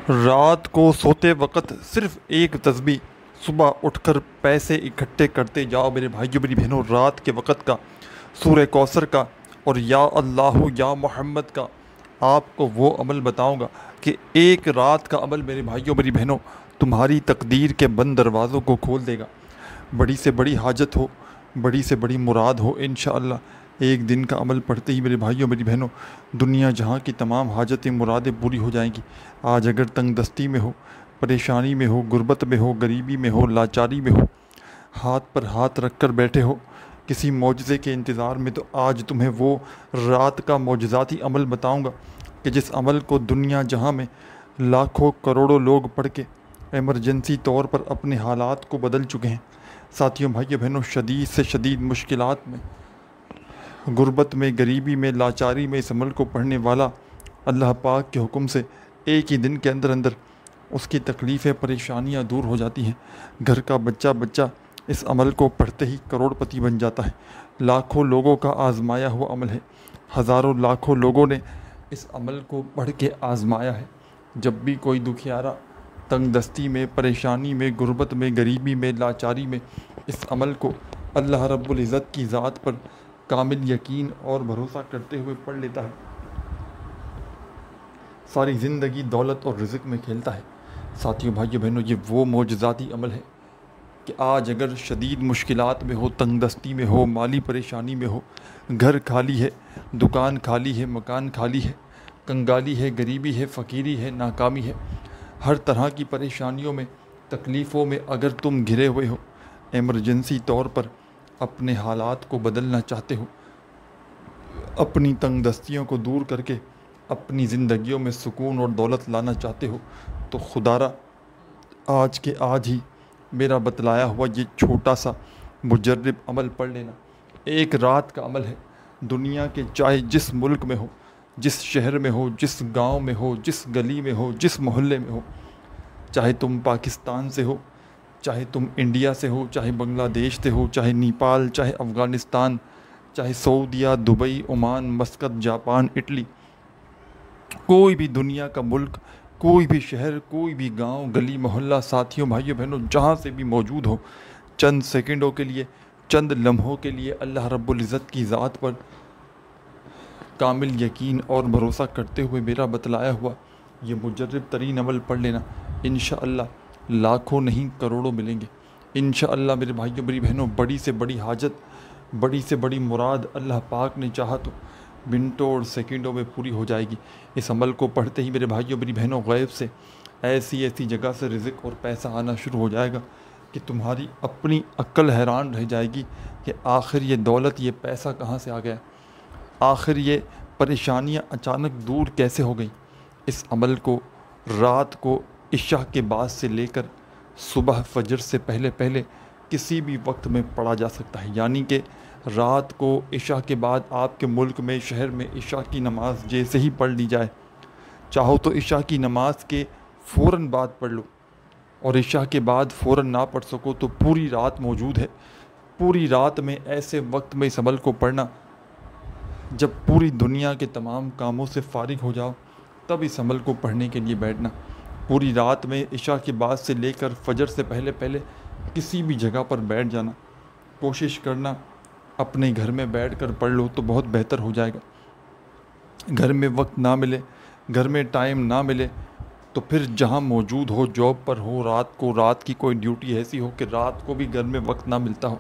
رات کو سوتے وقت صرف ایک تسبیح، صبح اٹھ کر پیسے اکٹھے کرتے جاؤ میرے بھائیوں میری بہنوں۔ رات کے وقت کا سورہ کوثر کا اور یا اللہ یا محمد کا آپ کو وہ عمل بتاؤں گا کہ ایک رات کا عمل میرے بھائیوں میری بہنوں تمہاری تقدیر کے بند دروازوں کو کھول دے گا۔ بڑی سے بڑی حاجت ہو، بڑی سے بڑی مراد ہو، انشاءاللہ ایک دن کا عمل پڑھتے ہی میرے بھائیوں میری بہنوں دنیا جہاں کی تمام حاجتیں مرادیں پوری ہو جائیں گی۔ آج اگر تنگ دستی میں ہو، پریشانی میں ہو، غربت میں ہو، غریبی میں ہو، لاچاری میں ہو، ہاتھ پر ہاتھ رکھ کر بیٹھے ہو کسی معجزے کے انتظار میں، تو آج تمہیں وہ رات کا معجزاتی عمل بتاؤں گا کہ جس عمل کو دنیا جہاں میں لاکھوں کروڑوں لوگ پڑھ کے ایمرجنسی طور پر اپنے حالات کو بدل چکے ہیں۔ ساتھیوں، بھائیوں بہنوں، شدید سے شدید مشکلات میں، غربت میں، غریبی میں، لاچاری میں اس عمل کو پڑھنے والا اللہ پاک کے حکم سے ایک ہی دن کے اندر اندر اس کی تکلیفیں پریشانیاں دور ہو جاتی ہیں۔ گھر کا بچہ بچہ اس عمل کو پڑھتے ہی کروڑ پتی بن جاتا ہے۔ لاکھوں لوگوں کا آزمایا ہوا عمل ہے، ہزاروں لاکھوں لوگوں نے اس عمل کو پڑھ کے آزمایا ہے۔ جب بھی کوئی دکھیارا تنگ دستی میں، پریشانی میں، غربت میں، غریبی میں، لاچاری میں اس عمل کو اللہ رب العزت کی ذات پر کامل یقین اور بھروسہ کرتے ہوئے پڑھ لیتا ہے، ساری زندگی دولت اور رزق میں کھیلتا ہے۔ ساتھیوں، بھائیوں بہنوں، یہ وہ معجزاتی عمل ہے کہ آج اگر شدید مشکلات میں ہو، تنگ دستی میں ہو، مالی پریشانی میں ہو، گھر خالی ہے، دکان خالی ہے، مکان خالی ہے، کنگالی ہے، غریبی ہے، فقیری ہے، ناکامی ہے، ہر طرح کی پریشانیوں میں، تکلیفوں میں اگر تم گھرے ہوئے ہو، ایمرجنسی طور پر اپنے حالات کو بدلنا چاہتے ہو، اپنی تنگ دستیوں کو دور کر کے اپنی زندگیوں میں سکون اور دولت لانا چاہتے ہو، تو خدارا آج کے آج ہی میرا بتلایا ہوا یہ چھوٹا سا مجرب عمل پڑھ لینا۔ ایک رات کا عمل ہے، دنیا کے چاہے جس ملک میں ہو، جس شہر میں ہو، جس گاؤں میں ہو، جس گلی میں ہو، جس محلے میں ہو، چاہے تم پاکستان سے ہو، چاہے تم انڈیا سے ہو، چاہے بنگلہ دیش سے ہو، چاہے نیپال، چاہے افغانستان، چاہے سعودیہ، Dubai, Oman, Muscat, Japan, Italy, کوئی بھی دنیا کا ملک، کوئی بھی شہر، کوئی بھی گاؤں، گلی، محلہ، ساتھیوں، بھائیوں بہنوں، جہاں سے بھی موجود ہو، چند سیکنڈوں کے لیے، چند لمحوں کے لیے اللہ رب العزت کی ذات پر کامل یقین اور بھروسہ کرتے ہوئے میرا بتلایا ہوا یہ مجرب ترین عمل پڑھ لینا۔ انشاءاللہ لاکھوں نہیں کروڑوں ملیں گے۔ انشاءاللہ میرے بھائیوں میری بہنوں، بڑی سے بڑی حاجت، بڑی سے بڑی مراد اللہ پاک نے چاہا تو منٹوں اور سیکنڈوں میں پوری ہو جائے گی۔ اس عمل کو پڑھتے ہی میرے بھائیوں میری بہنوں غیب سے ایسی ایسی جگہ سے رزق اور پیسہ آنا شروع ہو جائے گا کہ تمہاری اپنی عقل حیران رہ جائے گی کہ آخر یہ دولت، یہ پیسہ کہاں سے آ گیا، آخر یہ پریشانیاں اچانک دور کیسے ہو گئیں۔ اس عمل کو رات کو عشاء کے بعد سے لے کر صبح فجر سے پہلے پہلے کسی بھی وقت میں پڑھا جا سکتا ہے، یعنی کہ رات کو عشاء کے بعد آپ کے ملک میں، شہر میں عشاء کی نماز جیسے ہی پڑھ لی جائے، چاہو تو عشاء کی نماز کے فوراً بعد پڑھ لو، اور عشاء کے بعد فوراً نہ پڑھ سکو تو پوری رات موجود ہے۔ پوری رات میں ایسے وقت میں اس عمل کو پڑھنا جب پوری دنیا کے تمام کاموں سے فارغ ہو جاؤ، تب اس عمل کو پڑھنے کے لیے بیٹھنا۔ پوری رات میں عشاء کے بعد سے لے کر فجر سے پہلے پہلے کسی بھی جگہ پر بیٹھ جانا، کوشش کرنا اپنے گھر میں بیٹھ کر پڑھ لو تو بہت بہتر ہو جائے گا۔ گھر میں وقت نہ ملے، گھر میں ٹائم نہ ملے تو پھر جہاں موجود ہو، جاب پر ہو، رات کی کوئی ڈیوٹی ایسی ہو کہ رات کو بھی گھر میں وقت نہ ملتا ہو،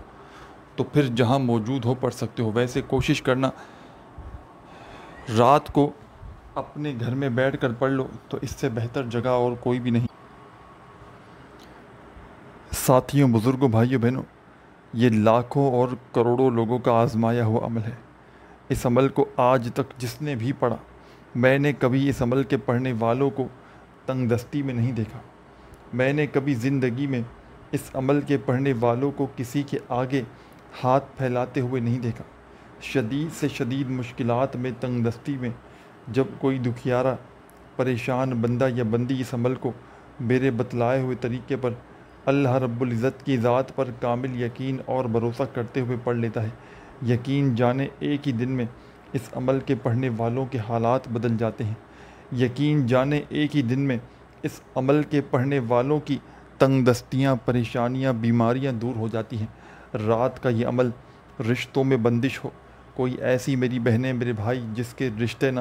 تو پھر جہاں موجود ہو پڑھ سکتے ہو۔ ویسے کوشش کرنا رات کو اپنے گھر میں بیٹھ کر پڑھ لو، تو اس سے بہتر جگہ اور کوئی بھی نہیں۔ ساتھیوں، بزرگوں، بھائیوں بہنوں، یہ لاکھوں اور کروڑوں لوگوں کا آزمایا ہوا عمل ہے۔ اس عمل کو آج تک جس نے بھی پڑھا، میں نے کبھی اس عمل کے پڑھنے والوں کو تنگ دستی میں نہیں دیکھا۔ میں نے کبھی زندگی میں اس عمل کے پڑھنے والوں کو کسی کے آگے ہاتھ پھیلاتے ہوئے نہیں دیکھا۔ شدید سے شدید مشکلات میں، تنگ دستی میں جب کوئی دکھیارا پریشان بندہ یا بندی اس عمل کو میرے بتلائے ہوئے طریقے پر اللہ رب العزت کی ذات پر کامل یقین اور بھروسہ کرتے ہوئے پڑھ لیتا ہے، یقین جانے ایک ہی دن میں اس عمل کے پڑھنے والوں کے حالات بدل جاتے ہیں۔ یقین جانے ایک ہی دن میں اس عمل کے پڑھنے والوں کی تنگ دستیاں، پریشانیاں، بیماریاں دور ہو جاتی ہیں۔ رات کا یہ عمل رشتوں میں بندش ہو، کوئی ایسی میری بہنیں، میرے بھائی جس کے رشتے نہ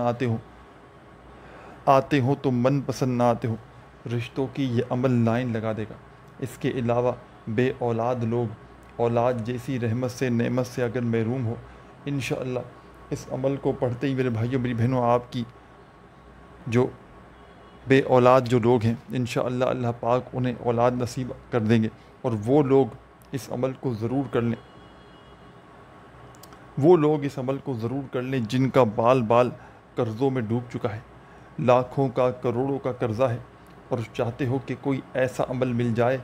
آتے ہوں تو من پسند نہ آتے ہوں، رشتوں کی یہ عمل لائن لگا دے گا۔ اس کے علاوہ بے اولاد لوگ اولاد جیسی رحمت سے، نعمت سے اگر محروم ہو، انشاءاللہ اس عمل کو پڑھتے ہی میرے بھائیوں، میری بہنوں، آپ کی جو بے اولاد جو لوگ ہیں، انشاءاللہ اللہ پاک انہیں اولاد نصیب کر دیں گے۔ اور وہ لوگ اس عمل کو ضرور کر لیں، وہ لوگ اس عمل کو ضرور کر لیں جن کا بال بال قرضوں میں ڈوب چکا ہے، لاکھوں کا، کروڑوں کا قرضہ ہے، اور چاہتے ہو کہ کوئی ایسا عمل مل جائے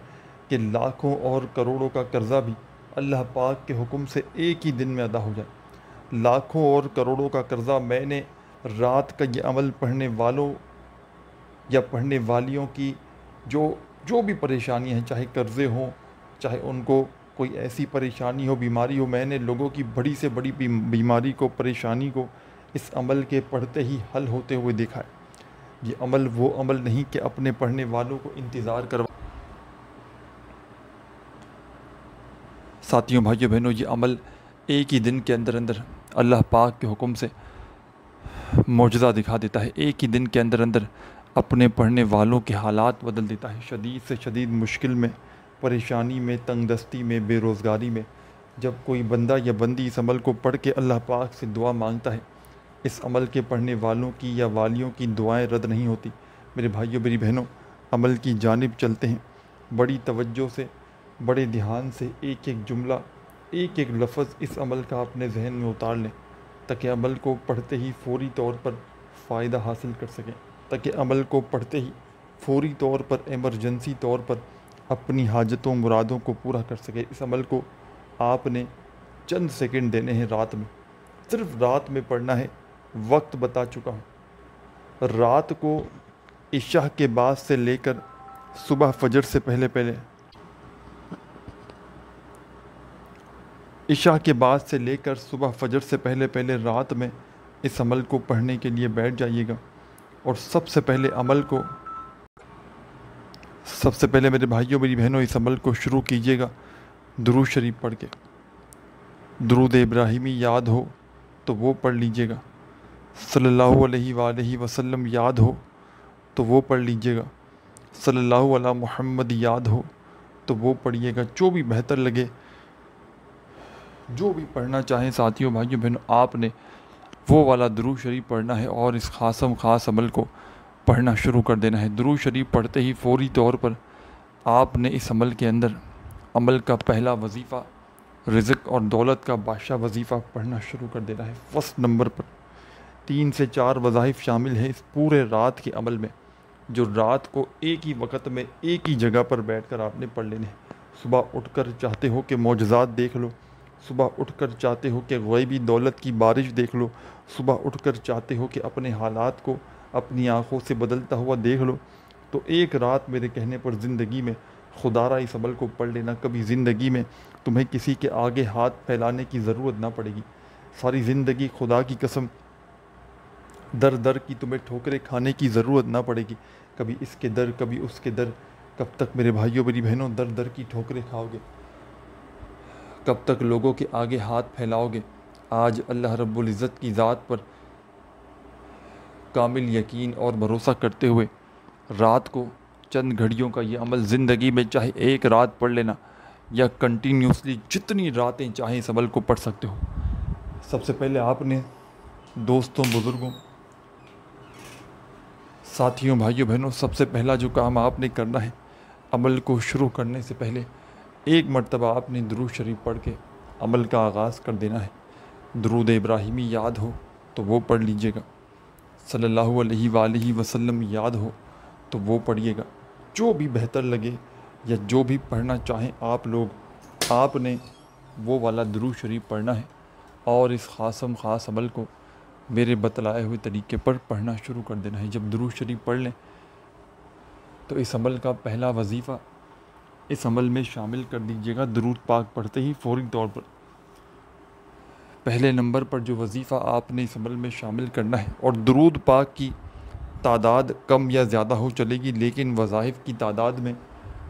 کہ لاکھوں اور کروڑوں کا قرضہ بھی اللہ پاک کے حکم سے ایک ہی دن میں ادا ہو جائے۔ لاکھوں اور کروڑوں کا قرضہ میں نے رات کا یہ عمل پڑھنے والوں یا پڑھنے والیوں کی جو بھی پریشانیاں ہیں، چاہے قرضے ہوں، چاہے ان کو کوئی ایسی پریشانی ہو، بیماری ہو، میں نے لوگوں کی بڑی سے بڑی بیماری کو، پریشانی کو اس عمل کے پڑھتے ہی حل ہوتے ہوئے دیکھا ہے۔ یہ عمل وہ عمل نہیں کہ اپنے پڑھنے والوں کو انتظار کروا۔ ساتھیوں، بھائیوں، بہنوں، یہ عمل ایک ہی دن کے اندر اندر اللہ پاک کے حکم سے معجزہ دکھا دیتا ہے، ایک ہی دن کے اندر اندر اپنے پڑھنے والوں کے حالات بدل دیتا ہے۔ شدید سے شدید مشکل میں، پریشانی میں، تنگ دستی میں، بے روزگاری میں جب کوئی بندہ یا بندی اس عمل کو پڑھ کے اللہ پاک سے دعا مانگتا ہے، اس عمل کے پڑھنے والوں کی یا والیوں کی دعائیں رد نہیں ہوتی۔ میرے بھائیوں، میری بہنوں، عمل کی جانب چلتے ہیں، بڑی توجہ سے، بڑے دھیان سے ایک ایک جملہ، ایک ایک لفظ اس عمل کا اپنے ذہن میں اتار لیں، تاکہ عمل کو پڑھتے ہی فوری طور پر فائدہ حاصل کر سکیں، تاکہ عمل کو پڑھتے ہی فوری طور پر، ایمرجنسی طور پر اپنی حاجتوں، مرادوں کو پورا کر سکیں۔ اس عمل کو آپ نے چند سیکنڈ دینے ہیں رات میں، صرف رات میں پڑھنا ہے۔ وقت بتا چکا ہوں، رات کو عشاء کے بعد سے لے کر صبح فجر سے پہلے عشاء کے بعد سے لے کر صبح فجر سے پہلے رات میں اس عمل کو پڑھنے کے لیے بیٹھ جائیے گا۔ اور سب سے پہلے میرے بھائیوں، میری بہنوں، اس عمل کو شروع کیجیے گا درود شریف پڑھ کے۔ درود ابراہیمی یاد ہو تو وہ پڑھ لیجیے گا، صلی اللہ علیہ وآلہ وسلم یاد ہو تو وہ پڑھ لیجیے گا، صلی اللہ علی محمد یاد ہو تو وہ پڑھیے گا۔ جو بھی بہتر لگے، جو بھی پڑھنا چاہیں ساتھیوں، بھائیوں، بہنوں، آپ نے وہ والا درود شریف پڑھنا ہے اور اس خاص عمل کو پڑھنا شروع کر دینا ہے۔ درود شریف پڑھتے ہی فوری طور پر آپ نے اس عمل کے اندر عمل کا پہلا وظیفہ، رزق اور دولت کا بادشاہ وظیفہ پڑھنا شروع کر دینا ہے۔ فرسٹ نمبر پر 3 سے 4 وظائف شامل ہیں اس پورے رات کے عمل میں، جو رات کو ایک ہی وقت میں ایک ہی جگہ پر بیٹھ کر آپ نے پڑھ لینے ہیں۔ صبح اٹھ کر چاہتے ہو کہ معجزات دیکھ لو، صبح اٹھ کر چاہتے ہو کہ غیبی دولت کی بارش دیکھ لو، صبح اٹھ کر چاہتے ہو کہ اپنے حالات کو اپنی آنکھوں سے بدلتا ہوا دیکھ لو، تو ایک رات میرے کہنے پر زندگی میں خدا را اس عمل کو پڑھ لینا۔ کبھی زندگی میں تمہیں کسی کے آگے ہاتھ پھیلانے کی ضرورت نہ پڑے گی۔ ساری زندگی خدا کی قسم در در کی تمہیں ٹھوکریں کھانے کی ضرورت نہ پڑے گی، کبھی اس کے در، کبھی اس کے در۔ کب تک میرے بھائیوں، میری بہنوں در در کی ٹھوکریں کھاؤ گے؟ کب تک لوگوں کے آگے ہاتھ پھیلاؤ گے؟ آج اللہ رب العزت کی ذات پر کامل یقین اور بھروسہ کرتے ہوئے رات کو چند گھڑیوں کا یہ عمل زندگی میں چاہے ایک رات پڑھ لینا یا کنٹینیوسلی جتنی راتیں چاہیں اس عمل کو پڑھ سکتے ہو۔ سب سے پہلے آپ نے دوستوں، بزرگوں، ساتھیوں، بھائیوں، بہنوں، سب سے پہلا جو کام آپ نے کرنا ہے، عمل کو شروع کرنے سے پہلے ایک مرتبہ آپ نے درود شریف پڑھ کے عمل کا آغاز کر دینا ہے۔ درود ابراہیمی یاد ہو تو وہ پڑھ لیجیے گا، صلی اللہ علیہ وآلہ وسلم یاد ہو تو وہ پڑھیے گا۔ جو بھی بہتر لگے یا جو بھی پڑھنا چاہیں آپ نے وہ والا درود شریف پڑھنا ہے اور اس خاص عمل کو میرے بتلائے ہوئے طریقے پر پڑھنا شروع کر دینا ہے۔ جب درود شریف پڑھ لیں تو اس عمل کا پہلا وظیفہ اس عمل میں شامل کر دیجیے گا۔ درود پاک پڑھتے ہی فوری طور پر پہلے نمبر پر جو وظیفہ آپ نے اس عمل میں شامل کرنا ہے، اور درود پاک کی تعداد کم یا زیادہ ہو چلے گی، لیکن وظائف کی تعداد میں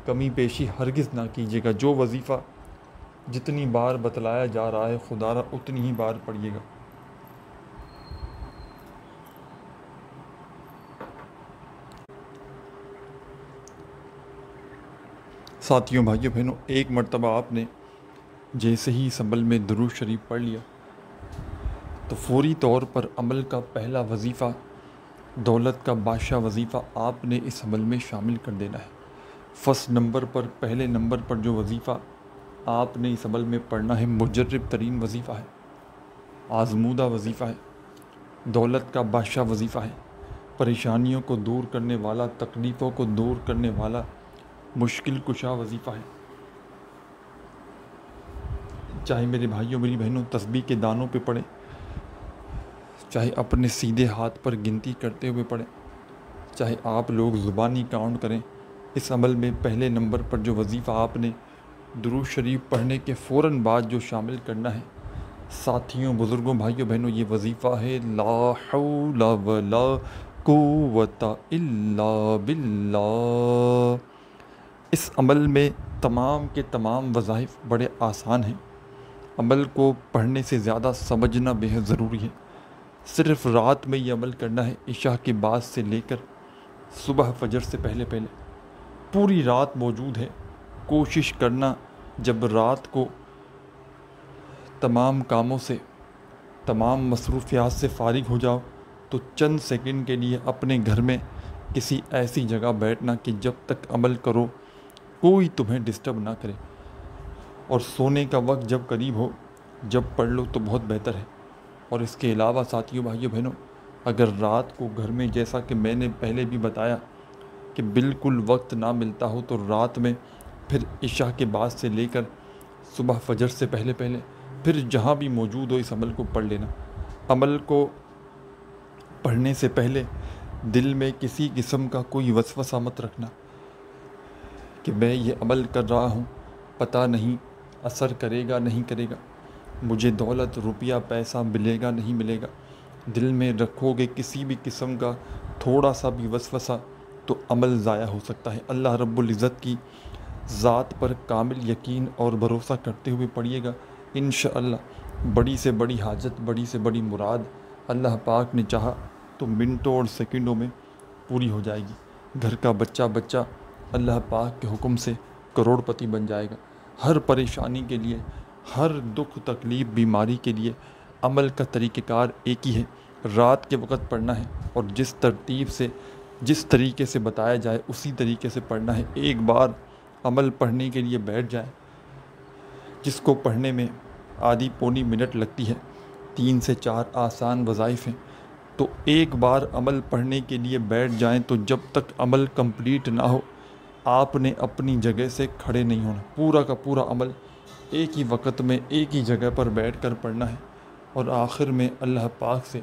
کمی بیشی ہرگز نہ کیجیے گا۔ جو وظیفہ جتنی بار بتلایا جا رہا ہے خدا را اتنی ہی بار پڑھیے گا۔ ساتھیوں، بھائیوں، بہنوں، ایک مرتبہ آپ نے جیسے ہی اس عمل میں درود شریف پڑھ لیا تو فوری طور پر عمل کا پہلا وظیفہ، دولت کا بادشاہ وظیفہ آپ نے اس عمل میں شامل کر دینا ہے۔ فرسٹ نمبر پر، پہلے نمبر پر جو وظیفہ آپ نے اس عمل میں پڑھنا ہے، مجرب ترین وظیفہ ہے، آزمودہ وظیفہ ہے، دولت کا بادشاہ وظیفہ ہے، پریشانیوں کو دور کرنے والا، تکلیفوں کو دور کرنے والا مشکل کشا وظیفہ ہے۔ چاہے میرے بھائیوں میری بہنوں تسبیح کے دانوں پہ پڑھیں، چاہے اپنے سیدھے ہاتھ پر گنتی کرتے ہوئے پڑھیں، چاہے آپ لوگ زبانی کاؤنٹ کریں، اس عمل میں پہلے نمبر پر جو وظیفہ آپ نے درود شریف پڑھنے کے فوراً بعد جو شامل کرنا ہے، ساتھیوں، بزرگوں، بھائیوں، بہنوں، یہ وظیفہ ہے لا حول ولا قوت الا باللہ۔ اس عمل میں تمام کے تمام وظائف بڑے آسان ہیں۔ عمل کو پڑھنے سے زیادہ سمجھنا بے حد ضروری ہے۔ صرف رات میں یہ عمل کرنا ہے، عشاء کے بعد سے لے کر صبح فجر سے پہلے پوری رات موجود ہے۔ کوشش کرنا جب رات کو تمام کاموں سے، تمام مصروفیات سے فارغ ہو جاؤ تو چند سیکنڈ کے لیے اپنے گھر میں کسی ایسی جگہ بیٹھنا کہ جب تک عمل کرو کوئی تمہیں ڈسٹرب نہ کرے، اور سونے کا وقت جب قریب ہو جب پڑھ لو تو بہت بہتر ہے۔ اور اس کے علاوہ ساتھیوں، بھائیوں، بہنوں، اگر رات کو گھر میں، جیسا کہ میں نے پہلے بھی بتایا کہ بالکل وقت نہ ملتا ہو، تو رات میں پھر عشاء کے بعد سے لے کر صبح فجر سے پہلے پھر جہاں بھی موجود ہو اس عمل کو پڑھ لینا۔ عمل کو پڑھنے سے پہلے دل میں کسی قسم کا کوئی وسوسہ مت رکھنا کہ میں یہ عمل کر رہا ہوں، پتہ نہیں اثر کرے گا نہیں کرے گا، مجھے دولت، روپیہ، پیسہ ملے گا نہیں ملے گا۔ دل میں رکھو گے کسی بھی قسم کا تھوڑا سا بھی وسوسہ تو عمل ضائع ہو سکتا ہے۔ اللہ رب العزت کی ذات پر کامل یقین اور بھروسہ کرتے ہوئے پڑھیے گا، انشاءاللہ بڑی سے بڑی حاجت، بڑی سے بڑی مراد اللہ پاک نے چاہا تو منٹوں اور سیکنڈوں میں پوری ہو جائے گی۔ گھر کا بچہ اللہ پاک کے حکم سے کروڑ پتی بن جائے گا۔ ہر پریشانی کے لیے، ہر دکھ تکلیف بیماری کے لیے عمل کا طریقہ کار ایک ہی ہے، رات کے وقت پڑھنا ہے، اور جس ترتیب سے، جس طریقے سے بتایا جائے اسی طریقے سے پڑھنا ہے۔ ایک بار عمل پڑھنے کے لیے بیٹھ جائے، جس کو پڑھنے میں آدھی پونی منٹ لگتی ہے، 3 سے 4 آسان وظائف ہیں، تو ایک بار عمل پڑھنے کے لیے بیٹھ جائیں تو جب تک عمل کمپلیٹ نہ ہو آپ نے اپنی جگہ سے کھڑے نہیں ہونا۔ پورا کا پورا عمل ایک ہی وقت میں ایک ہی جگہ پر بیٹھ کر پڑھنا ہے، اور آخر میں اللہ پاک سے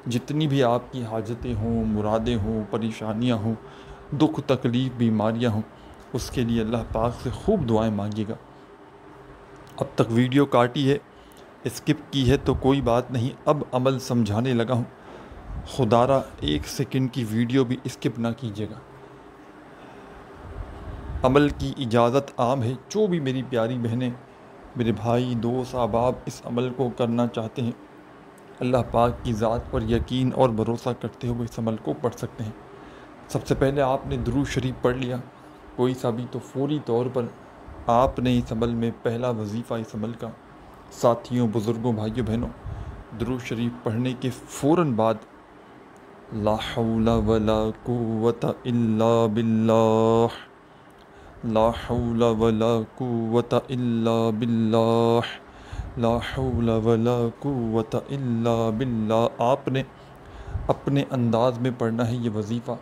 جتنی بھی آپ کی حاجتیں ہوں، مرادیں ہوں، پریشانیاں ہوں، دکھ تکلیف بیماریاں ہوں، اس کے لیے اللہ پاک سے خوب دعائیں مانگیے گا۔ اب تک ویڈیو کاٹی ہے، اسکپ کی ہے تو کوئی بات نہیں، اب عمل سمجھانے لگا ہوں، خدا را 1 سیکنڈ کی ویڈیو بھی اسکپ نہ کیجیے گا۔ عمل کی اجازت عام ہے، جو بھی میری پیاری بہنیں، میرے بھائی، دوست، احباب اس عمل کو کرنا چاہتے ہیں، اللہ پاک کی ذات پر یقین اور بھروسہ کرتے ہوئے اس عمل کو پڑھ سکتے ہیں۔ سب سے پہلے آپ نے درود شریف پڑھ لیا کوئی سا بھی، تو فوری طور پر آپ نے اس عمل میں پہلا وظیفہ اس عمل کا، ساتھیوں، بزرگوں، بھائیوں، بہنوں، درود شریف پڑھنے کے فوراً بعد لا حول ولا قوت الا باللہ، لا حول ولا قوت الا باللہ، لا حول ولا قوت الا باللہ، آپ نے اپنے انداز میں پڑھنا ہے یہ وظیفہ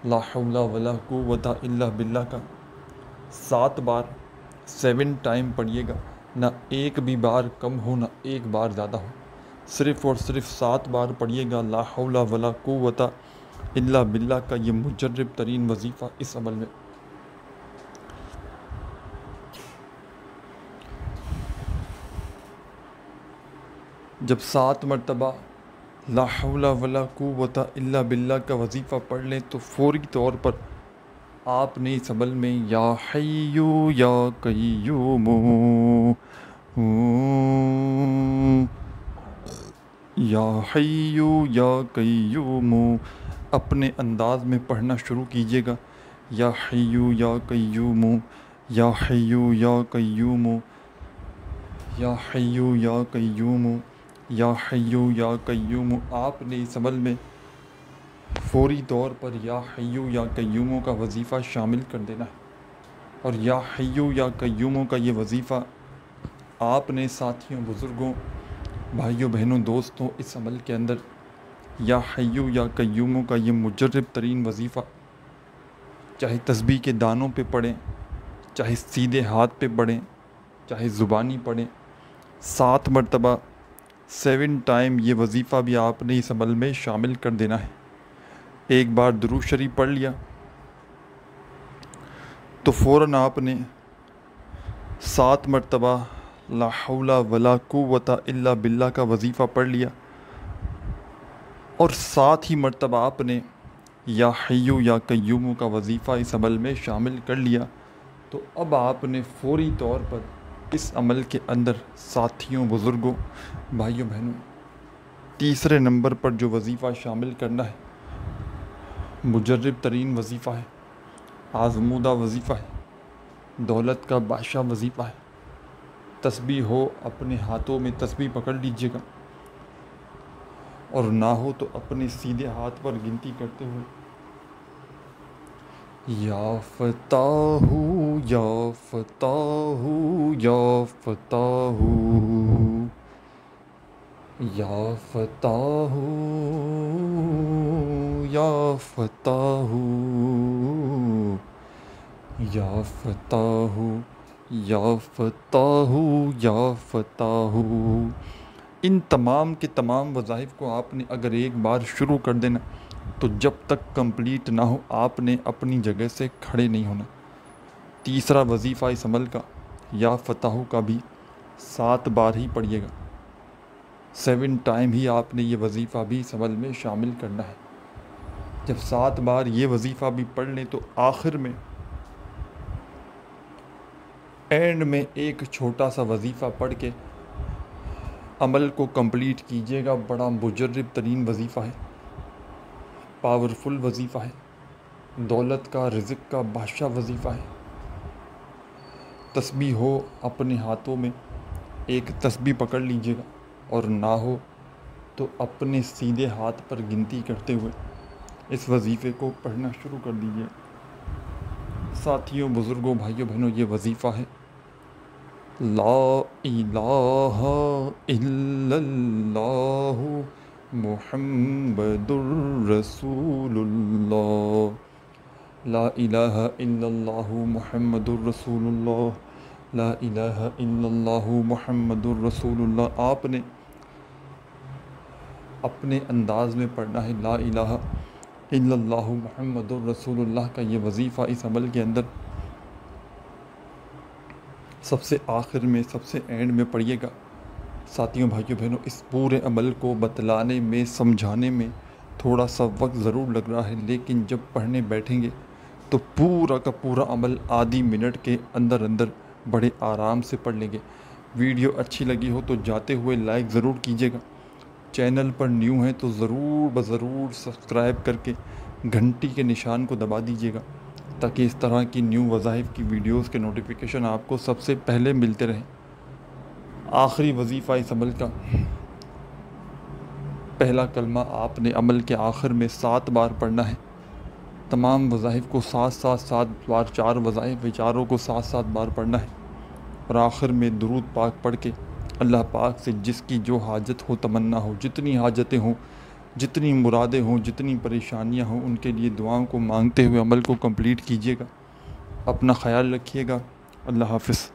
لا حول ولا قوت الا باللہ کا 7 بار، 7 ٹائم پڑھیے گا، نہ ایک بھی بار کم ہو، نہ ایک بار زیادہ ہو، صرف اور صرف 7 بار پڑھیے گا لا حول ولا قوت الا باللہ کا یہ مجرب ترین وظیفہ اس عمل میں۔ جب 7 مرتبہ لا حول ولا قوت الا باللہ کا وظیفہ پڑھ لیں تو فوری طور پر آپ نے اس عمل میں یا حیو یا قیوم، یا حیو یا قیوم اپنے انداز میں پڑھنا شروع کیجیے گا۔ یا حیو یا قیوم، یا حیو یا قیوم، یا حیو یا قیوم، یا حیو یا قیوم۔ آپ نے اس عمل میں فوری طور پر یا حیو یا قیوم کا وظیفہ شامل کر دینا ہے، اور یا حیو یا قیوم کا یہ وظیفہ آپ نے ساتھیوں، بزرگوں، بھائیوں، بہنوں، دوستوں، اس عمل کے اندر یا حیو یا قیوم کا یہ مجرب ترین وظیفہ چاہے تسبیح کے دانوں پہ پڑھیں، چاہے سیدھے ہاتھ پہ پڑھیں، چاہے زبانی پڑھیں، 7 مرتبہ 7 ٹائم یہ وظیفہ بھی آپ نے اس عمل میں شامل کر دینا ہے۔ ایک بار درود شریف پڑھ لیا تو فوراً آپ نے 7 مرتبہ لا حول ولا قوت الا باللہ کا وظیفہ پڑھ لیا، اور 7 ہی مرتبہ آپ نے یا حیو یا قیوم کا وظیفہ اس عمل میں شامل کر لیا۔ تو اب آپ نے فوری طور پر اس عمل کے اندر ساتھیوں، بزرگوں، بھائیوں، بہنوں، تیسرے نمبر پر جو وظیفہ شامل کرنا ہے، مجرب ترین وظیفہ ہے، آزمودہ وظیفہ ہے، دولت کا بادشاہ وظیفہ ہے۔ تسبیح ہو اپنے ہاتھوں میں تسبیح پکڑ لیجئے گا، اور نہ ہو تو اپنے سیدھے ہاتھ پر گنتی کرتے ہوئے یا فتاح یا فتاح یا فتاح یا فتاح یا فتاح یا فتاح یا فتاح یا فتاح، ان تمام کے تمام وظائف کو آپ نے اگر ایک بار شروع کر دینا تو جب تک کمپلیٹ نہ ہو آپ نے اپنی جگہ سے کھڑے نہیں ہونا۔ تیسرا وظیفہ اس عمل کا یا فتاح کا بھی 7 بار ہی پڑھیے گا، 7 ٹائم ہی آپ نے یہ وظیفہ بھی اس عمل میں شامل کرنا ہے۔ جب 7 بار یہ وظیفہ بھی پڑھ لیں تو آخر میں اینڈ میں ایک چھوٹا سا وظیفہ پڑھ کے عمل کو کمپلیٹ کیجیے گا۔ بڑا مجرب ترین وظیفہ ہے، پاورفل وظیفہ ہے، دولت کا، رزق کا بادشاہ وظیفہ ہے۔ تسبیح ہو اپنے ہاتھوں میں ایک تسبیح پکڑ لیجیے گا، اور نہ ہو تو اپنے سیدھے ہاتھ پر گنتی کرتے ہوئے اس وظیفے کو پڑھنا شروع کر دیجیے۔ ساتھیوں، بزرگوں، بھائیوں، بہنوں، یہ وظیفہ ہے لا الہ الا اللہ محمد الرسول اللہ، لا الہ الا اللہ محمد الرسول اللہ، لا الہ الا اللہ محمد الرسول اللہ۔ آپ نے اپنے انداز میں پڑھنا ہے لا الہ الا اللہ محمد الرسول اللہ کا یہ وظیفہ اس عمل کے اندر سب سے آخر میں، سب سے اینڈ میں پڑھیے گا۔ ساتھیوں، بھائیوں، بہنوں، اس پورے عمل کو بتلانے میں، سمجھانے میں تھوڑا سا وقت ضرور لگ رہا ہے، لیکن جب پڑھنے بیٹھیں گے تو پورا کا پورا عمل آدھی منٹ کے اندر اندر بڑے آرام سے پڑھ لیں گے۔ ویڈیو اچھی لگی ہو تو جاتے ہوئے لائک ضرور کیجیے گا، چینل پر نیو ہیں تو ضرور سبسکرائب کر کے گھنٹی کے نشان کو دبا دیجیے گا، تاکہ اس طرح کی نیو وظائف کی ویڈیوز کے نوٹیفیکیشن آپ کو سب سے پہلے ملتے رہیں۔ آخری وظیفہ اس عمل کا، پہلا کلمہ آپ نے عمل کے آخر میں 7 بار پڑھنا ہے۔ تمام وظائف کو 7 بار، 4 وظائف چاروں کو 7 بار پڑھنا ہے، اور آخر میں درود پاک پڑھ کے اللہ پاک سے جس کی جو حاجت ہو، تمنا ہو، جتنی حاجتیں ہوں، جتنی مرادیں ہوں، جتنی پریشانیاں ہوں، ان کے لیے دعاؤں کو مانگتے ہوئے عمل کو کمپلیٹ کیجیے گا۔ اپنا خیال رکھیے گا۔ اللہ حافظ۔